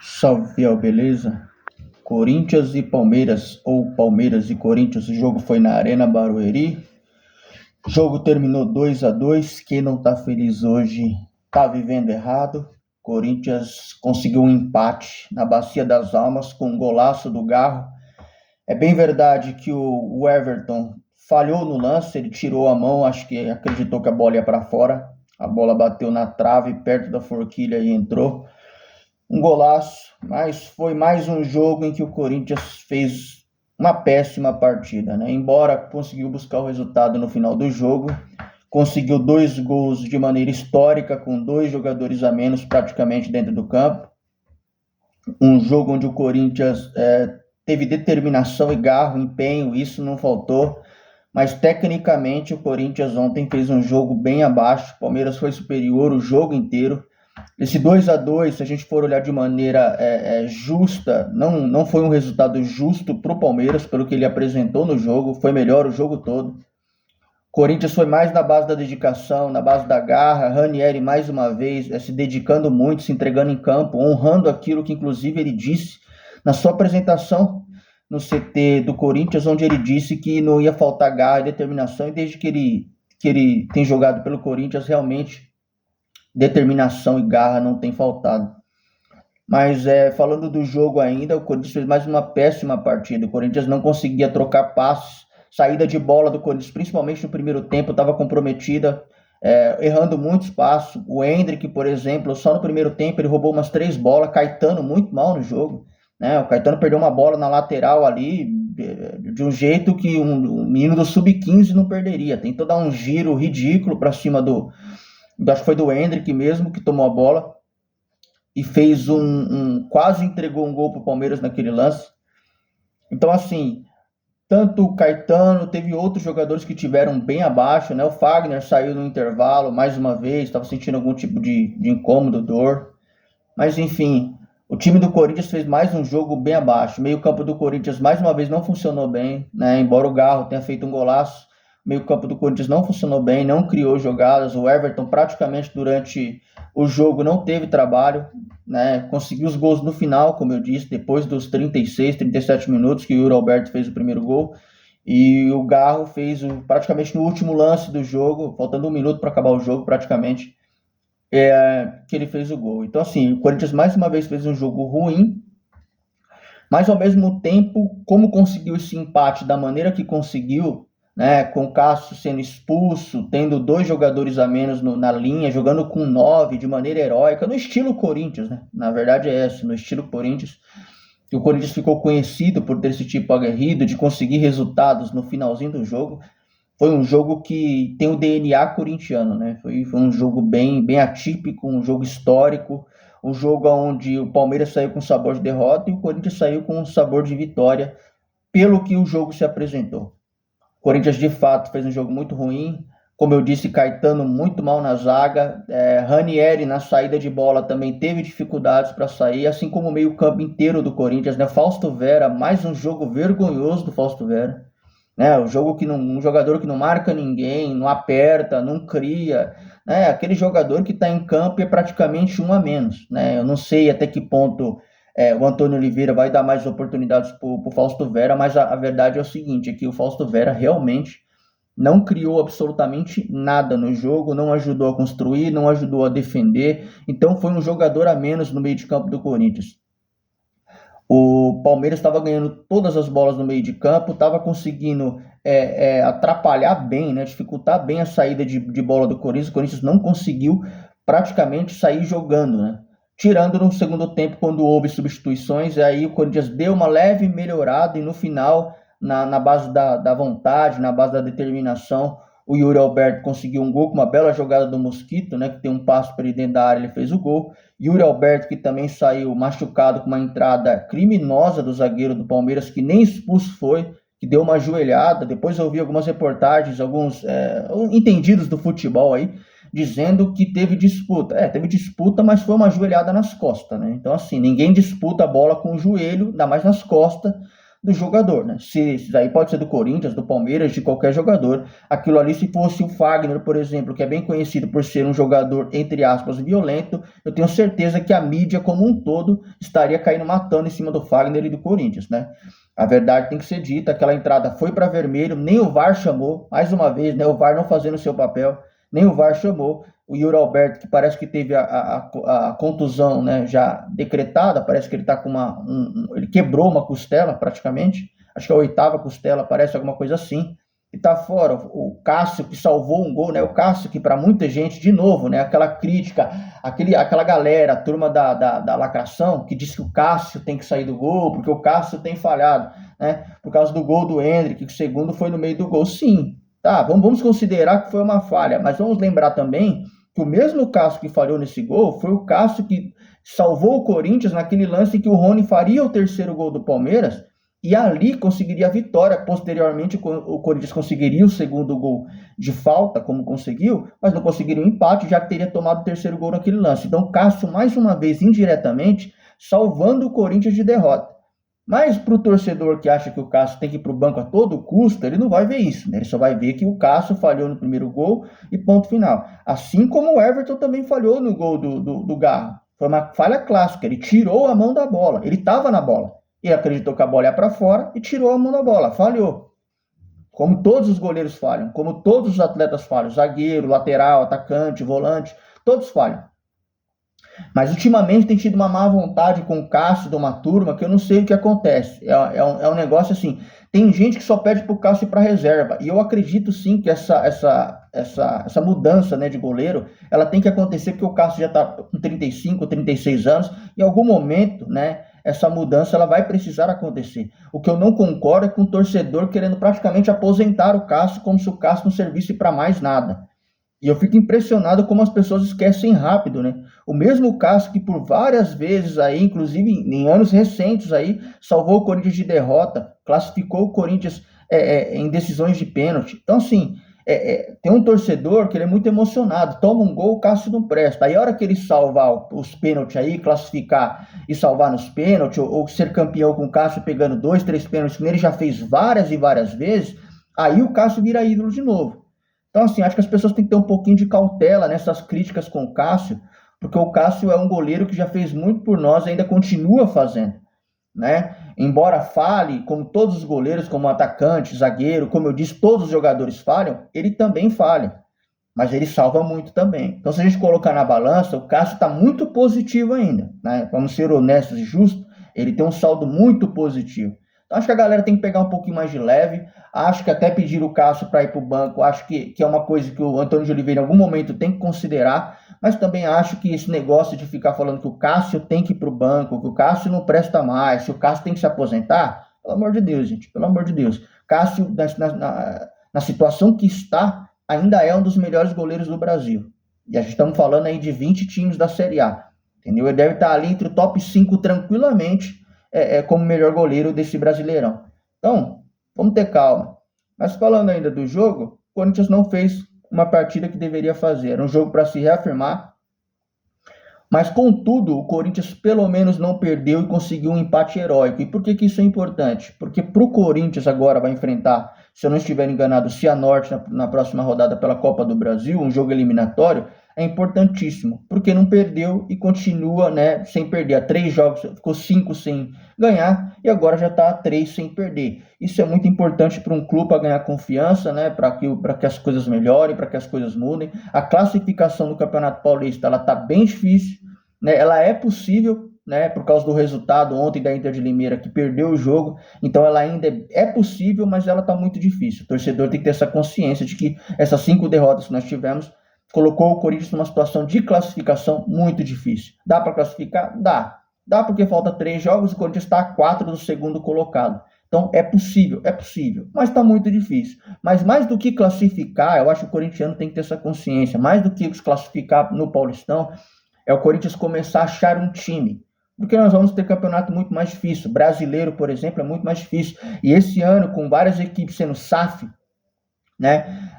Salve, Fiel, beleza? Corinthians e Palmeiras, ou Palmeiras e Corinthians, o jogo foi na Arena Barueri. O jogo terminou 2-2. Quem não tá feliz hoje tá vivendo errado. Corinthians conseguiu um empate na Bacia das Almas com um golaço do Garro. É bem verdade que o Everton falhou no lance, ele tirou a mão, acho que acreditou que a bola ia para fora. A bola bateu na trave, perto da forquilha e entrou. Um golaço, mas foi mais um jogo em que o Corinthians fez uma péssima partida, né? Embora conseguiu buscar o resultado no final do jogo, conseguiu 2 gols de maneira histórica, com 2 jogadores a menos praticamente dentro do campo. Um jogo onde o Corinthians teve determinação e garro, empenho, isso não faltou. Mas tecnicamente o Corinthians ontem fez um jogo bem abaixo. O Palmeiras foi superior o jogo inteiro. Esse 2-2, se a gente for olhar de maneira justa, não foi um resultado justo para o Palmeiras, pelo que ele apresentou no jogo, foi melhor o jogo todo. Corinthians foi mais na base da dedicação, na base da garra. Ranieri, mais uma vez, se dedicando muito, se entregando em campo, honrando aquilo que, inclusive, ele disse na sua apresentação no CT do Corinthians, onde ele disse que não ia faltar garra e determinação, e desde que ele tem jogado pelo Corinthians, realmente determinação e garra não tem faltado. Mas falando do jogo ainda, o Corinthians fez mais uma péssima partida. O Corinthians não conseguia trocar passes, saída de bola do Corinthians, principalmente no primeiro tempo, estava comprometida, errando muitos passos. O Endrick, por exemplo, só no primeiro tempo ele roubou umas 3 bolas. Caetano muito mal no jogo, né? O Caetano perdeu uma bola na lateral ali, de um jeito que um menino do sub-15 não perderia. Tentou dar um giro ridículo para cima acho que foi do Endrick mesmo, que tomou a bola e fez quase entregou um gol para o Palmeiras naquele lance. Então, assim, tanto o Caetano, teve outros jogadores que tiveram bem abaixo, né? O Fagner saiu no intervalo mais uma vez, estava sentindo algum tipo de incômodo, dor. Mas, enfim, o time do Corinthians fez mais um jogo bem abaixo. O meio-campo do Corinthians, mais uma vez, não funcionou bem, né? Embora o Garro tenha feito um golaço, o meio-campo do Corinthians não funcionou bem, não criou jogadas. O Everton, praticamente durante o jogo, não teve trabalho, né? Conseguiu os gols no final, como eu disse, depois dos 36, 37 minutos que o Yuri Alberto fez o primeiro gol. E o Garro fez praticamente no último lance do jogo, faltando 1 minuto para acabar o jogo, praticamente, que ele fez o gol. Então, assim, o Corinthians mais uma vez fez um jogo ruim, mas ao mesmo tempo, como conseguiu esse empate da maneira que conseguiu, né, com o Cássio sendo expulso, tendo 2 jogadores a menos na linha, jogando com 9 de maneira heróica, no estilo Corinthians, né? Na verdade é esse, no estilo Corinthians. O Corinthians ficou conhecido por ter esse tipo aguerrido, de conseguir resultados no finalzinho do jogo. Foi um jogo que tem o DNA corintiano, né? Foi um jogo bem atípico, um jogo histórico, um jogo onde o Palmeiras saiu com sabor de derrota e o Corinthians saiu com sabor de vitória, pelo que o jogo se apresentou. O Corinthians, de fato, fez um jogo muito ruim. Como eu disse, Caetano muito mal na zaga. Ranieri, na saída de bola, também teve dificuldades para sair, assim como o meio-campo inteiro do Corinthians, né? Fausto Vera, mais um jogo vergonhoso do Fausto Vera. Né? Um jogador que não marca ninguém, não aperta, não cria. Né? Aquele jogador que está em campo é praticamente um a menos. Né? Eu não sei até que ponto o Antônio Oliveira vai dar mais oportunidades para o Fausto Vera, mas a verdade é o seguinte, é que o Fausto Vera realmente não criou absolutamente nada no jogo, não ajudou a construir, não ajudou a defender, então foi um jogador a menos no meio de campo do Corinthians. O Palmeiras estava ganhando todas as bolas no meio de campo, estava conseguindo atrapalhar bem, né, dificultar bem a saída de bola do Corinthians. O Corinthians não conseguiu praticamente sair jogando, né? Tirando no segundo tempo, quando houve substituições, aí o Corinthians deu uma leve melhorada e no final, na base da vontade, na base da determinação, o Yuri Alberto conseguiu um gol com uma bela jogada do Mosquito, né, que tem um passo para ele dentro da área, ele fez o gol. Yuri Alberto, que também saiu machucado com uma entrada criminosa do zagueiro do Palmeiras, que nem expulso foi, que deu uma ajoelhada. Depois eu vi algumas reportagens, alguns entendidos do futebol aí, dizendo que teve disputa. Teve disputa, mas foi uma ajoelhada nas costas, né? Então, assim, ninguém disputa a bola com o joelho, ainda mais nas costas do jogador, né? Se aí pode ser do Corinthians, do Palmeiras, de qualquer jogador. Aquilo ali, se fosse o Fagner, por exemplo, que é bem conhecido por ser um jogador, entre aspas, violento, eu tenho certeza que a mídia como um todo estaria caindo matando em cima do Fagner e do Corinthians, né? A verdade tem que ser dita, aquela entrada foi para vermelho, nem o VAR chamou, mais uma vez, né? O VAR não fazendo o seu papel, nem o VAR chamou. O Yuri Alberto, que parece que teve a contusão, né, já decretada, parece que ele está com ele quebrou uma costela praticamente, acho que é a 8ª costela, parece alguma coisa assim, e está fora. O Cássio, que salvou um gol, né, o Cássio, que para muita gente, de novo, né, aquela crítica, aquela galera, a turma da lacração, que diz que o Cássio tem que sair do gol, porque o Cássio tem falhado, né, por causa do gol do Endrick, que o segundo foi no meio do gol, sim. Tá, vamos considerar que foi uma falha, mas vamos lembrar também que o mesmo Cássio que falhou nesse gol foi o Cássio que salvou o Corinthians naquele lance em que o Rony faria o 3º gol do Palmeiras e ali conseguiria a vitória. Posteriormente, o Corinthians conseguiria o 2º gol de falta, como conseguiu, mas não conseguiria o empate, já que teria tomado o 3º gol naquele lance. Então, Cássio, mais uma vez, indiretamente, salvando o Corinthians de derrota. Mas para o torcedor que acha que o Cássio tem que ir para o banco a todo custo, ele não vai ver isso, né? Ele só vai ver que o Cássio falhou no primeiro gol e ponto final. Assim como o Everton também falhou no gol do Garro. Foi uma falha clássica, ele tirou a mão da bola, ele estava na bola. Ele acreditou que a bola ia para fora e tirou a mão da bola, falhou. Como todos os goleiros falham, como todos os atletas falham, zagueiro, lateral, atacante, volante, todos falham. Mas ultimamente tem tido uma má vontade com o Cássio de uma turma que eu não sei o que acontece. É um negócio assim. Tem gente que só pede para o Cássio ir para reserva. E eu acredito sim que essa mudança, né, de goleiro, ela tem que acontecer porque o Cássio já está com 35, 36 anos. Em algum momento, né, essa mudança ela vai precisar acontecer. O que eu não concordo é com o torcedor querendo praticamente aposentar o Cássio como se o Cássio não servisse para mais nada. E eu fico impressionado como as pessoas esquecem rápido, né? O mesmo Cássio que por várias vezes aí, inclusive em anos recentes aí, salvou o Corinthians de derrota, classificou o Corinthians em decisões de pênalti. Então, assim, tem um torcedor que ele é muito emocionado, toma um gol, o Cássio não presta. Aí a hora que ele salvar os pênaltis aí, classificar e salvar nos pênaltis, ou ser campeão com o Cássio pegando 2, 3 pênaltis, que ele já fez várias e várias vezes, aí o Cássio vira ídolo de novo. Então, assim, acho que as pessoas têm que ter um pouquinho de cautela nessas críticas com o Cássio, porque o Cássio é um goleiro que já fez muito por nós e ainda continua fazendo, né? Embora fale, como todos os goleiros, como atacante, zagueiro, como eu disse, todos os jogadores falham, ele também falha, mas ele salva muito também. Então, se a gente colocar na balança, o Cássio está muito positivo ainda, né? Vamos ser honestos e justos, ele tem um saldo muito positivo. Então, acho que a galera tem que pegar um pouquinho mais de leve. Acho que até pedir o Cássio para ir para o banco, acho que é uma coisa que o Antônio de Oliveira em algum momento tem que considerar, mas também acho que esse negócio de ficar falando que o Cássio tem que ir para o banco, que o Cássio não presta mais, que o Cássio tem que se aposentar, pelo amor de Deus, gente, pelo amor de Deus. Cássio, na situação que está, ainda é um dos melhores goleiros do Brasil. E a gente estamos falando aí de 20 times da Série A, entendeu? Ele deve estar ali entre o top 5 tranquilamente, como melhor goleiro desse Brasileirão. Então, vamos ter calma. Mas falando ainda do jogo, o Corinthians não fez uma partida que deveria fazer. Era um jogo para se reafirmar. Mas, contudo, o Corinthians pelo menos não perdeu e conseguiu um empate heróico. E por que isso é importante? Porque para o Corinthians agora vai enfrentar, se eu não estiver enganado, o Cianorte na próxima rodada pela Copa do Brasil, um jogo eliminatório, é importantíssimo, porque não perdeu e continua, né, sem perder. Há 3 jogos, ficou 5 sem ganhar e agora já está a 3 sem perder. Isso é muito importante para um clube, para ganhar confiança, né, para que as coisas melhorem, para que as coisas mudem. A classificação do Campeonato Paulista ela está bem difícil, né, ela é possível, né, por causa do resultado ontem da Inter de Limeira, que perdeu o jogo, então ela ainda é possível, mas ela está muito difícil. O torcedor tem que ter essa consciência de que essas 5 derrotas que nós tivemos colocou o Corinthians numa situação de classificação muito difícil. Dá para classificar? Dá. Dá porque falta 3 jogos, o Corinthians está a 4 do segundo colocado. Então é possível, mas está muito difícil. Mas mais do que classificar, eu acho que o corintiano tem que ter essa consciência, mais do que se classificar no Paulistão, é o Corinthians começar a achar um time. Porque nós vamos ter campeonato muito mais difícil. Brasileiro, por exemplo, é muito mais difícil. E esse ano, com várias equipes sendo SAF, né?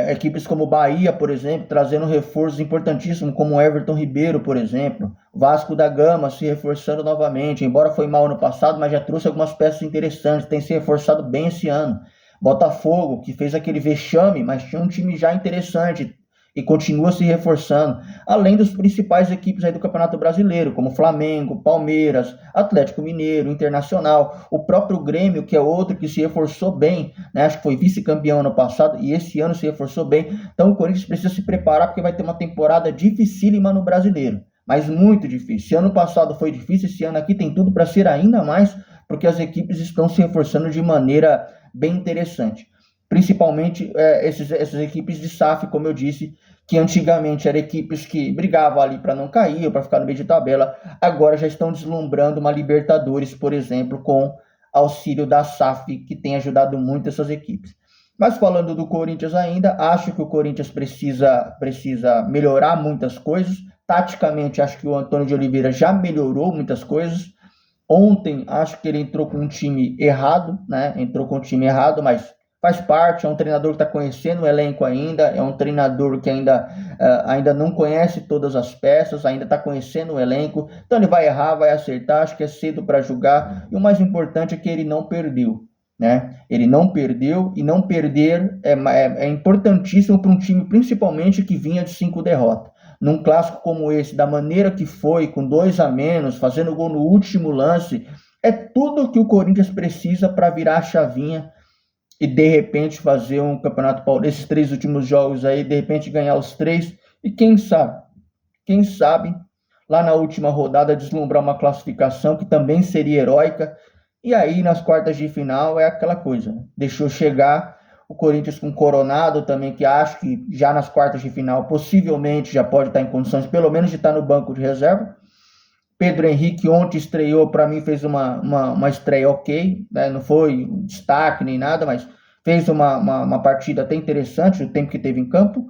Equipes como Bahia, por exemplo, trazendo reforços importantíssimos, como Everton Ribeiro, por exemplo. Vasco da Gama se reforçando novamente, embora foi mal no passado, mas já trouxe algumas peças interessantes, tem se reforçado bem esse ano. Botafogo, que fez aquele vexame, mas tinha um time já interessante e continua se reforçando, além dos principais equipes aí do Campeonato Brasileiro, como Flamengo, Palmeiras, Atlético Mineiro, Internacional, o próprio Grêmio, que é outro que se reforçou bem, né? Acho que foi vice-campeão ano passado e esse ano se reforçou bem. Então o Corinthians precisa se preparar porque vai ter uma temporada dificílima no Brasileiro, mas muito difícil. Se ano passado foi difícil, esse ano aqui tem tudo para ser ainda mais, porque as equipes estão se reforçando de maneira bem interessante. Principalmente essas equipes de SAF, como eu disse, que antigamente eram equipes que brigavam ali para não cair ou para ficar no meio de tabela, agora já estão deslumbrando uma Libertadores, por exemplo, com auxílio da SAF, que tem ajudado muito essas equipes. Mas falando do Corinthians ainda, acho que o Corinthians precisa melhorar muitas coisas. Taticamente, acho que o Antônio de Oliveira já melhorou muitas coisas. Ontem, acho que ele entrou com um time errado, né? Entrou com um time errado, mas faz parte, é um treinador que está conhecendo o elenco ainda, é um treinador que ainda não conhece todas as peças, ainda está conhecendo o elenco, então ele vai errar, vai acertar, acho que é cedo para julgar, e o mais importante é que ele não perdeu, né? Ele não perdeu, e não perder é importantíssimo para um time, principalmente que vinha de 5 derrotas. Num clássico como esse, da maneira que foi, com 2 a menos, fazendo gol no último lance, é tudo que o Corinthians precisa para virar a chavinha e de repente fazer um campeonato paulista, esses 3 últimos jogos aí, de repente ganhar os 3 e quem sabe, lá na última rodada deslumbrar uma classificação que também seria heróica, e aí nas quartas de final é aquela coisa, né? Deixou chegar o Corinthians com Coronado também, que acho que já nas quartas de final possivelmente já pode estar em condições pelo menos de estar no banco de reserva. Pedro Henrique ontem estreou, para mim fez uma estreia ok, né? Não foi um destaque nem nada, mas fez uma partida até interessante o tempo que teve em campo.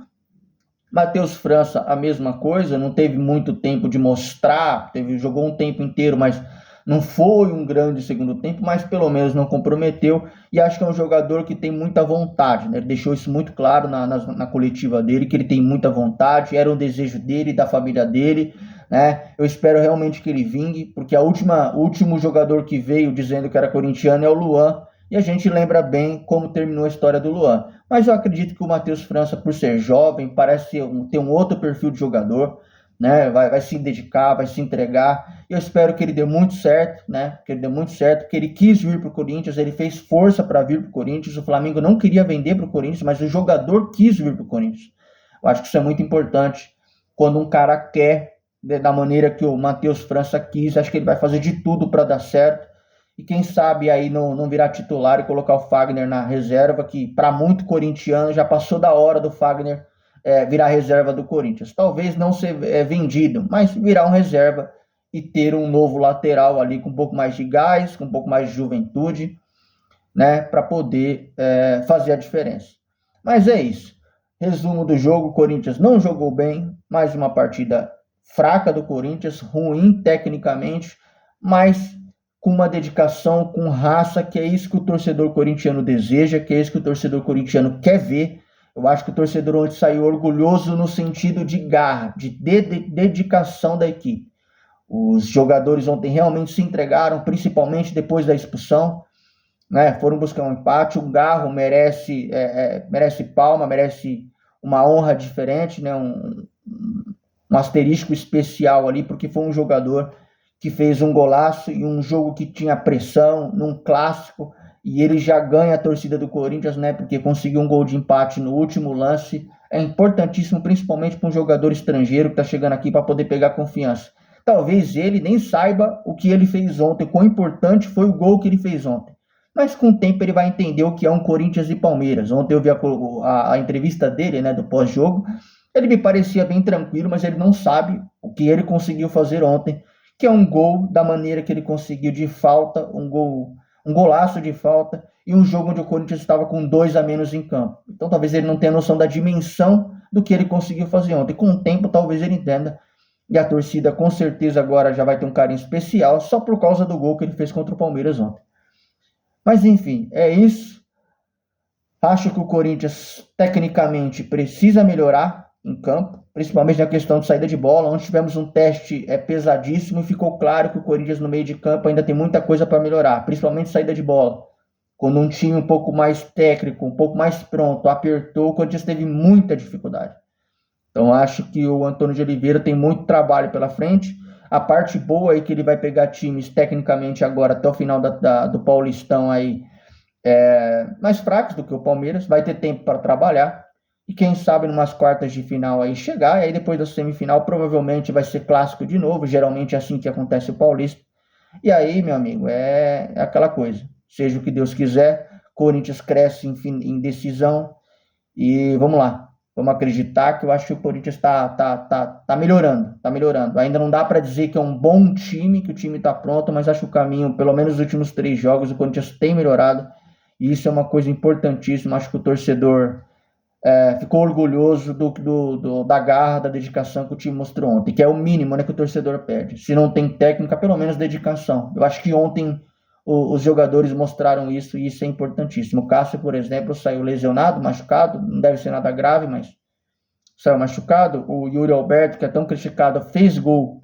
Matheus França, a mesma coisa, não teve muito tempo de mostrar, jogou um tempo inteiro, mas não foi um grande segundo tempo, mas pelo menos não comprometeu, e acho que é um jogador que tem muita vontade, né? Ele deixou isso muito claro na coletiva dele, que ele tem muita vontade, era um desejo dele, da família dele, né? Eu espero realmente que ele vingue, porque o último jogador que veio dizendo que era corintiano é o Luan, e a gente lembra bem como terminou a história do Luan. Mas eu acredito que o Matheus França, por ser jovem, parece ter um outro perfil de jogador, né? Vai se dedicar, vai se entregar. Eu espero que ele dê muito certo, né? Que ele dê muito certo, que ele quis vir para o Corinthians, ele fez força para vir para o Corinthians. O Flamengo não queria vender para o Corinthians, mas o jogador quis vir para o Corinthians. Eu acho que isso é muito importante. Quando um cara quer, da maneira que o Matheus França quis, acho que ele vai fazer de tudo para dar certo. E quem sabe aí não virar titular e colocar o Fagner na reserva, que para muito corintiano já passou da hora do Fagner virar reserva do Corinthians. Talvez não ser vendido, mas virar um reserva e ter um novo lateral ali com um pouco mais de gás, com um pouco mais de juventude, né, para poder fazer a diferença. Mas é isso. Resumo do jogo: o Corinthians não jogou bem, mais uma partida fraca do Corinthians, ruim tecnicamente, mas com uma dedicação, com raça, que é isso que o torcedor corintiano deseja, que é isso que o torcedor corintiano quer ver. Eu acho que o torcedor ontem saiu orgulhoso no sentido de garra, de dedicação da equipe. Os jogadores ontem realmente se entregaram, principalmente depois da expulsão, né? Foram buscar um empate. O Garro merece palma, merece uma honra diferente, né? Um asterisco especial ali, porque foi um jogador que fez um golaço e um jogo que tinha pressão, num clássico, e ele já ganha a torcida do Corinthians, né? Porque conseguiu um gol de empate no último lance. É importantíssimo, principalmente para um jogador estrangeiro que está chegando aqui para poder pegar confiança. Talvez ele nem saiba o que ele fez ontem, quão importante foi o gol que ele fez ontem. Mas com o tempo ele vai entender o que é um Corinthians e Palmeiras. Ontem eu vi a entrevista dele, né, do pós-jogo. Ele me parecia bem tranquilo, mas ele não sabe o que ele conseguiu fazer ontem, que é um gol da maneira que ele conseguiu de falta, um golaço de falta, e um jogo onde o Corinthians estava com 2 a menos em campo. Então talvez ele não tenha noção da dimensão do que ele conseguiu fazer ontem. Com o tempo talvez ele entenda, e a torcida com certeza agora já vai ter um carinho especial só por causa do gol que ele fez contra o Palmeiras ontem. Mas enfim, é isso. Acho que o Corinthians, tecnicamente, precisa melhorar em campo, principalmente na questão de saída de bola, onde tivemos um teste pesadíssimo e ficou claro que o Corinthians, no meio de campo, ainda tem muita coisa para melhorar, principalmente saída de bola. Quando um time um pouco mais técnico, um pouco mais pronto, apertou, o Corinthians teve muita dificuldade. Então, acho que o Antônio de Oliveira tem muito trabalho pela frente. A parte boa é que ele vai pegar times, tecnicamente, agora, até o final do Paulistão, aí, mais fracos do que o Palmeiras, vai ter tempo para trabalhar e quem sabe numas quartas de final aí chegar, e aí depois da semifinal provavelmente vai ser clássico de novo, geralmente é assim que acontece o Paulista, e aí, meu amigo, é aquela coisa, seja o que Deus quiser, Corinthians cresce em decisão, e vamos lá, vamos acreditar que eu acho que o Corinthians tá melhorando, ainda não dá para dizer que é um bom time, que o time está pronto, mas acho que o caminho, pelo menos nos últimos 3 jogos, o Corinthians tem melhorado, e isso é uma coisa importantíssima. Acho que o torcedor ficou orgulhoso da garra, da dedicação que o time mostrou ontem, que é o mínimo, né, que o torcedor pede. Se não tem técnica, pelo menos dedicação. Eu acho que ontem os jogadores mostraram isso e isso é importantíssimo. O Cássio, por exemplo, saiu lesionado, machucado, não deve ser nada grave, mas saiu machucado. O Yuri Alberto, que é tão criticado, fez gol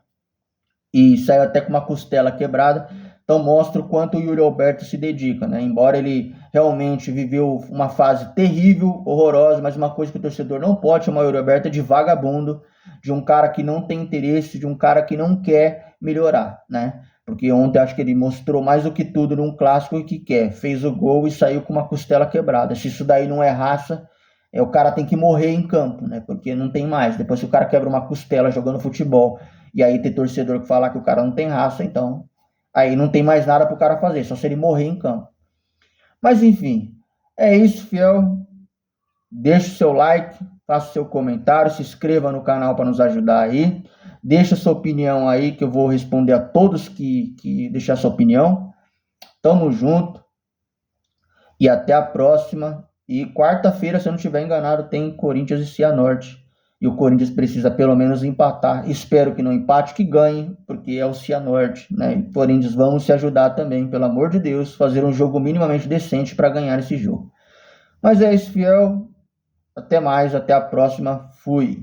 e saiu até com uma costela quebrada. Então mostra o quanto o Yuri Alberto se dedica, né? Embora ele realmente viveu uma fase terrível, horrorosa, mas uma coisa que o torcedor não pode chamar o Yuri Alberto é de vagabundo, de um cara que não tem interesse, de um cara que não quer melhorar, né? Porque ontem acho que ele mostrou mais do que tudo num clássico o que quer. Fez o gol e saiu com uma costela quebrada. Se isso daí não é raça, o cara tem que morrer em campo, né? Porque não tem mais. Depois que o cara quebra uma costela jogando futebol, e aí tem torcedor que fala que o cara não tem raça, então aí não tem mais nada pro cara fazer, só se ele morrer em campo. Mas enfim, é isso, fiel. Deixa o seu like, faça o seu comentário, se inscreva no canal para nos ajudar aí. Deixa sua opinião aí, que eu vou responder a todos que deixar sua opinião. Tamo junto e até a próxima. E quarta-feira, se eu não estiver enganado, tem Corinthians e Cianorte. E o Corinthians precisa pelo menos empatar. Espero que não empate, que ganhe, porque é o Cianorte, né? E Corinthians, vamos se ajudar também, pelo amor de Deus, fazer um jogo minimamente decente para ganhar esse jogo. Mas é isso, fiel. Até mais, até a próxima. Fui.